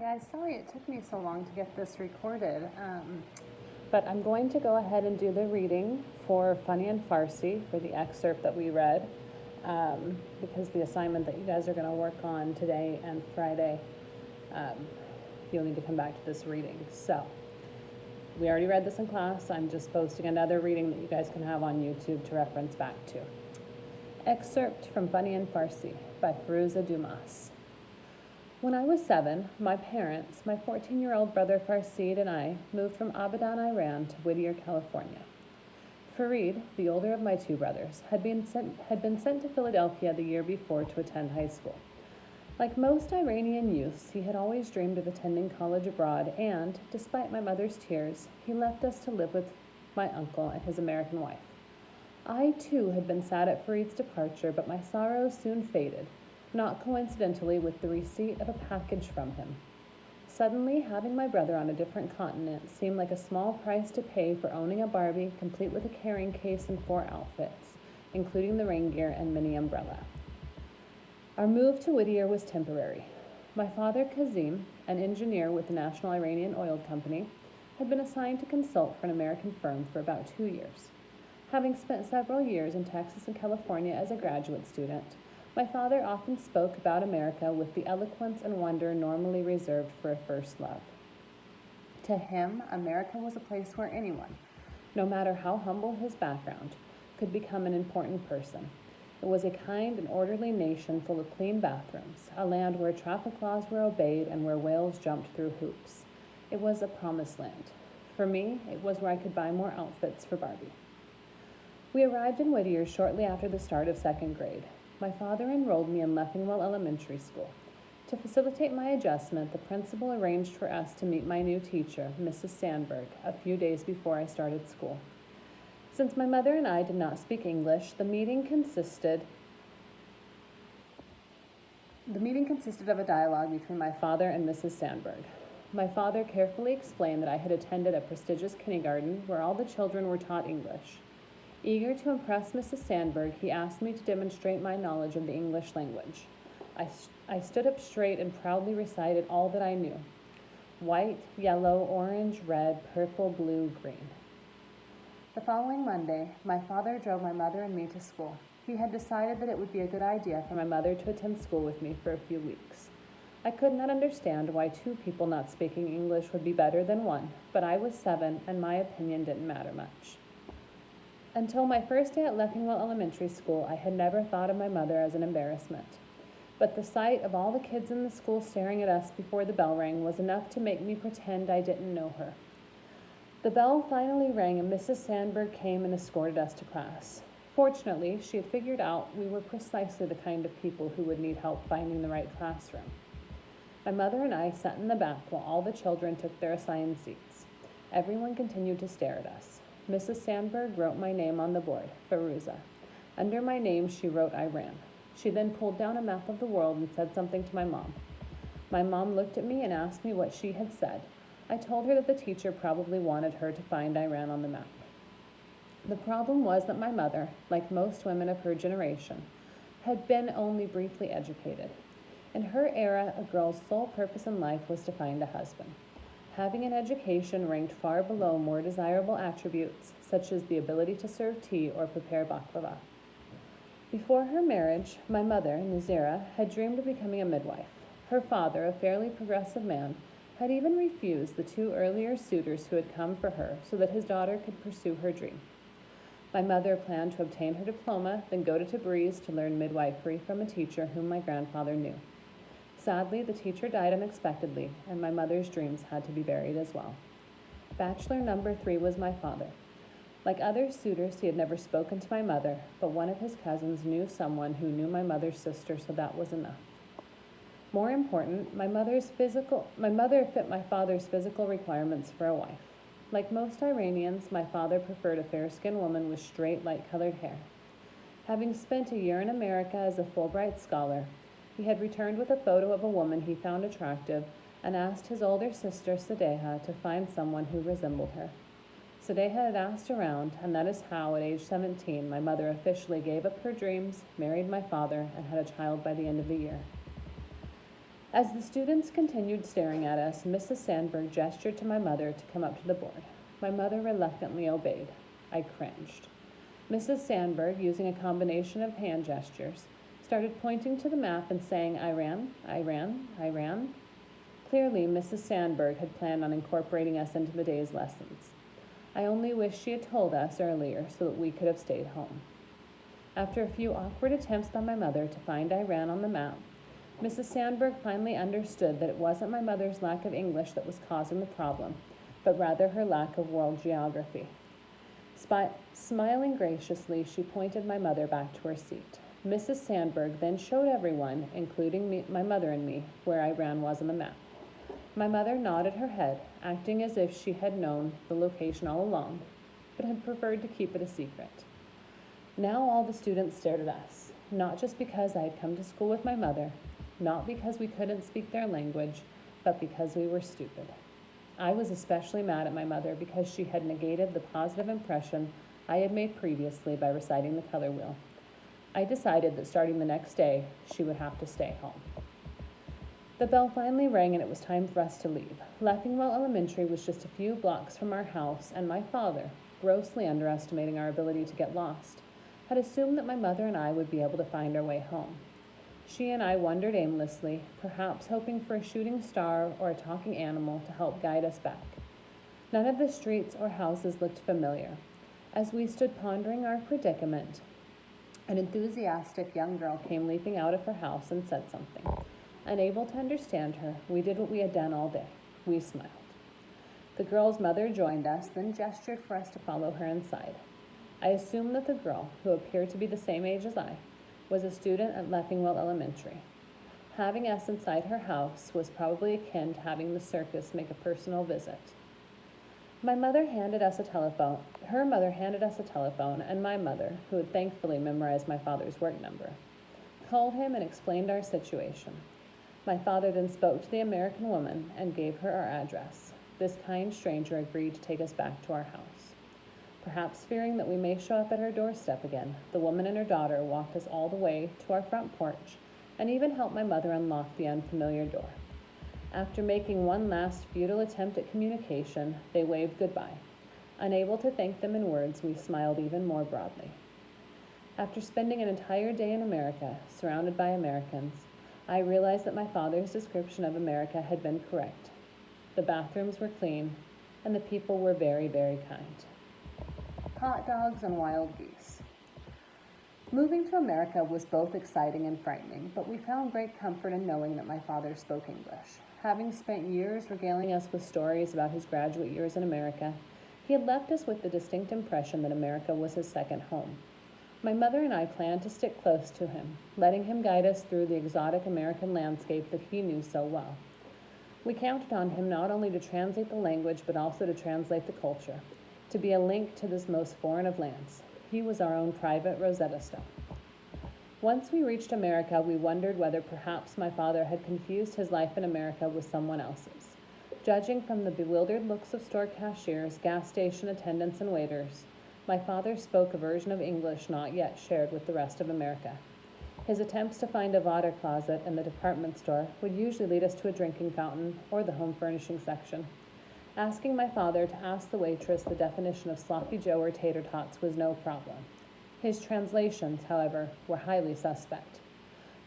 guys, sorry it took me so long to get this recorded, but I'm going to go ahead and do the reading for Funny and Farsi for the excerpt that we read, because the assignment that you guys are going to work on today and Friday, you'll need to come back to this reading. So, we already read this in class. I'm just posting another reading that you guys can have on YouTube to reference back to. Excerpt from Funny and Farsi by Firuza Dumas. When I was 7, my parents, my 14-year-old brother Farsid, and I moved from Abadan, Iran to Whittier, California. Farid, the older of my two brothers, had been sent to Philadelphia the year before to attend high school. Like most Iranian youths, he had always dreamed of attending college abroad, and, despite my mother's tears, he left us to live with my uncle and his American wife. I, too, had been sad at Farid's departure, but my sorrows soon faded, not coincidentally with the receipt of a package from him. Suddenly, having my brother on a different continent seemed like a small price to pay for owning a Barbie complete with a carrying case and 4 outfits, including the rain gear and mini umbrella. Our move to Whittier was temporary. My father, Kazim, an engineer with the National Iranian Oil Company, had been assigned to consult for an American firm for about 2 years. Having spent several years in Texas and California as a graduate student, my father often spoke about America with the eloquence and wonder normally reserved for a first love. To him, America was a place where anyone, no matter how humble his background, could become an important person. It was a kind and orderly nation full of clean bathrooms, a land where traffic laws were obeyed and where whales jumped through hoops. It was a promised land. For me, it was where I could buy more outfits for Barbie. We arrived in Whittier shortly after the start of 2nd grade. My father enrolled me in Leffingwell Elementary School. To facilitate my adjustment, the principal arranged for us to meet my new teacher, Mrs. Sandberg, a few days before I started school. Since my mother and I did not speak English, the meeting consisted of a dialogue between my father and Mrs. Sandberg. My father carefully explained that I had attended a prestigious kindergarten where all the children were taught English. Eager to impress Mrs. Sandberg, he asked me to demonstrate my knowledge of the English language. I stood up straight and proudly recited all that I knew: white, yellow, orange, red, purple, blue, green. The following Monday, my father drove my mother and me to school. He had decided that it would be a good idea for my mother to attend school with me for a few weeks. I could not understand why 2 people not speaking English would be better than 1, but I was 7 and my opinion didn't matter much. Until my first day at Leffingwell Elementary School, I had never thought of my mother as an embarrassment. But the sight of all the kids in the school staring at us before the bell rang was enough to make me pretend I didn't know her. The bell finally rang and Mrs. Sandberg came and escorted us to class. Fortunately, she had figured out we were precisely the kind of people who would need help finding the right classroom. My mother and I sat in the back while all the children took their assigned seats. Everyone continued to stare at us. Mrs. Sandberg wrote my name on the board, Firuza. Under my name, she wrote Iran. She then pulled down a map of the world and said something to my mom. My mom looked at me and asked me what she had said. I told her that the teacher probably wanted her to find Iran on the map. The problem was that my mother, like most women of her generation, had been only briefly educated. In her era, a girl's sole purpose in life was to find a husband. Having an education ranked far below more desirable attributes, such as the ability to serve tea or prepare baklava. Before her marriage, my mother, Nazira, had dreamed of becoming a midwife. Her father, a fairly progressive man, had even refused the 2 earlier suitors who had come for her so that his daughter could pursue her dream. My mother planned to obtain her diploma, then go to Tabriz to learn midwifery from a teacher whom my grandfather knew. Sadly, the teacher died unexpectedly, and my mother's dreams had to be buried as well. Bachelor number 3 was my father. Like other suitors, he had never spoken to my mother, but one of his cousins knew someone who knew my mother's sister, so that was enough. More important, my mother fit my father's physical requirements for a wife. Like most Iranians, my father preferred a fair-skinned woman with straight, light-colored hair. Having spent a year in America as a Fulbright scholar, he had returned with a photo of a woman he found attractive and asked his older sister, Sadeha, to find someone who resembled her. Sadeha had asked around, and that is how, at age 17, my mother officially gave up her dreams, married my father, and had a child by the end of the year. As the students continued staring at us, Mrs. Sandberg gestured to my mother to come up to the board. My mother reluctantly obeyed. I cringed. Mrs. Sandberg, using a combination of hand gestures, started pointing to the map and saying, Iran, Iran, Iran. Clearly, Mrs. Sandberg had planned on incorporating us into the day's lessons. I only wish she had told us earlier so that we could have stayed home. After a few awkward attempts by my mother to find Iran on the map, Mrs. Sandberg finally understood that it wasn't my mother's lack of English that was causing the problem, but rather her lack of world geography. Smiling graciously, she pointed my mother back to her seat. Mrs. Sandberg then showed everyone, including my mother and me, where Iran was on the map. My mother nodded her head, acting as if she had known the location all along, but had preferred to keep it a secret. Now all the students stared at us, not just because I had come to school with my mother, not because we couldn't speak their language, but because we were stupid. I was especially mad at my mother because she had negated the positive impression I had made previously by reciting the color wheel. I decided that starting the next day, she would have to stay home. The bell finally rang and it was time for us to leave. Leffingwell Elementary was just a few blocks from our house, and my father, grossly underestimating our ability to get lost, had assumed that my mother and I would be able to find our way home. She and I wandered aimlessly, perhaps hoping for a shooting star or a talking animal to help guide us back. None of the streets or houses looked familiar. As we stood pondering our predicament, an enthusiastic young girl came leaping out of her house and said something. Unable to understand her, we did what we had done all day. We smiled. The girl's mother joined us, then gestured for us to follow her inside. I assumed that the girl, who appeared to be the same age as I, was a student at Leffingwell Elementary. Having us inside her house was probably akin to having the circus make a personal visit. Her mother handed us a telephone, and my mother, who had thankfully memorized my father's work number, called him and explained our situation. My father then spoke to the American woman and gave her our address. This kind stranger agreed to take us back to our house. Perhaps fearing that we may show up at her doorstep again, the woman and her daughter walked us all the way to our front porch and even helped my mother unlock the unfamiliar door. After making one last futile attempt at communication, they waved goodbye. Unable to thank them in words, we smiled even more broadly. After spending an entire day in America, surrounded by Americans, I realized that my father's description of America had been correct. The bathrooms were clean, and the people were very, very kind. Hot dogs and wild geese. Moving to America was both exciting and frightening, but we found great comfort in knowing that my father spoke English. Having spent years regaling us with stories about his graduate years in America, he had left us with the distinct impression that America was his second home. My mother and I planned to stick close to him, letting him guide us through the exotic American landscape that he knew so well. We counted on him not only to translate the language, but also to translate the culture, to be a link to this most foreign of lands. He was our own private Rosetta Stone. Once we reached America, we wondered whether perhaps my father had confused his life in America with someone else's. Judging from the bewildered looks of store cashiers, gas station attendants, and waiters, my father spoke a version of English not yet shared with the rest of America. His attempts to find a water closet in the department store would usually lead us to a drinking fountain or the home furnishing section. Asking my father to ask the waitress the definition of sloppy joe or tater tots was no problem. His translations, however, were highly suspect.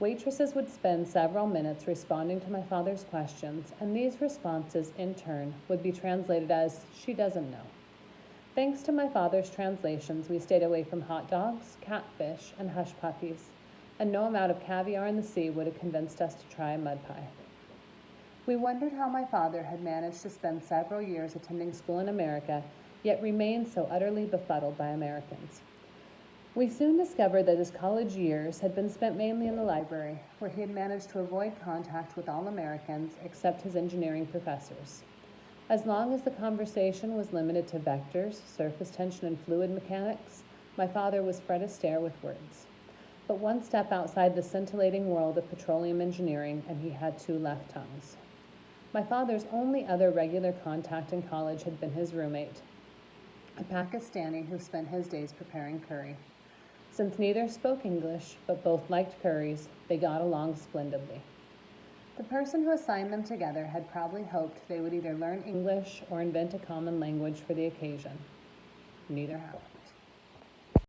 Waitresses would spend several minutes responding to my father's questions, and these responses, in turn, would be translated as, "She doesn't know." Thanks to my father's translations, we stayed away from hot dogs, catfish, and hush puppies, and no amount of caviar in the sea would have convinced us to try a mud pie. We wondered how my father had managed to spend several years attending school in America, yet remained so utterly befuddled by Americans. We soon discovered that his college years had been spent mainly in the library, where he had managed to avoid contact with all Americans except his engineering professors. As long as the conversation was limited to vectors, surface tension, and fluid mechanics, my father was Fred Astaire with words. But one step outside the scintillating world of petroleum engineering, and he had two left tongues. My father's only other regular contact in college had been his roommate, a Pakistani who spent his days preparing curry. Since neither spoke English, but both liked curries, they got along splendidly. The person who assigned them together had probably hoped they would either learn English or invent a common language for the occasion. Neither happened.